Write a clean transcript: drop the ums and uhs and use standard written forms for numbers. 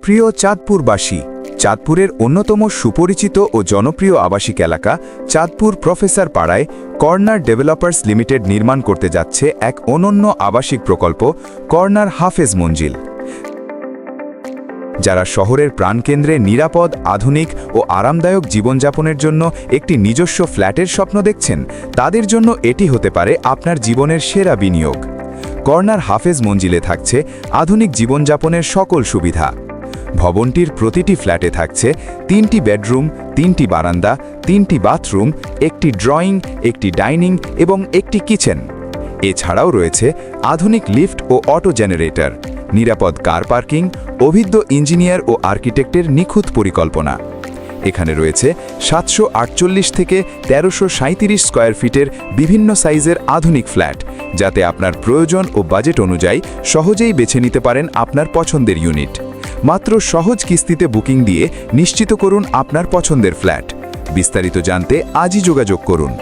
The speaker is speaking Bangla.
প্রিয় চাঁদপুরবাসী, চাঁদপুরের অন্যতম সুপরিচিত ও জনপ্রিয় আবাসিক এলাকা চাঁদপুর প্রফেসর পাড়ায় কর্নার ডেভেলপার্স লিমিটেড নির্মাণ করতে যাচ্ছে এক অনন্য আবাসিক প্রকল্প কর্নার হাফেজ মঞ্জিল। যারা শহরের প্রাণকেন্দ্রে নিরাপদ, আধুনিক ও আরামদায়ক জীবনযাপনের জন্য একটি নিজস্ব ফ্ল্যাটের স্বপ্ন দেখছেন, তাদের জন্য এটি হতে পারে আপনার জীবনের সেরা বিনিয়োগ। কর্নার হাফেজ মঞ্জিলে থাকছে আধুনিক জীবনযাপনের সকল সুবিধা। ভবনটির প্রতিটি ফ্ল্যাটে থাকছে 3টি বেডরুম, 3টি বারান্দা, 3টি বাথরুম, একটি ড্রয়িং, একটি ডাইনিং এবং একটি কিচেন। এছাড়াও রয়েছে আধুনিক লিফট ও অটো জেনারেটর, নিরাপদ কার পার্কিং, অভিজ্ঞ ইঞ্জিনিয়ার ও আর্কিটেক্টের নিখুঁত পরিকল্পনা। এখানে রয়েছে 748 থেকে 1337 স্কয়ার ফিটের বিভিন্ন সাইজের আধুনিক ফ্ল্যাট, যাতে আপনার প্রয়োজন ও বাজেট অনুযায়ী সহজেই বেছে নিতে পারেন আপনার পছন্দের ইউনিট। মাত্র সহজ কিস্তিতে বুকিং দিয়ে নিশ্চিত করুন আপনার পছন্দের ফ্ল্যাট। বিস্তারিত জানতে আজই যোগাযোগ করুন।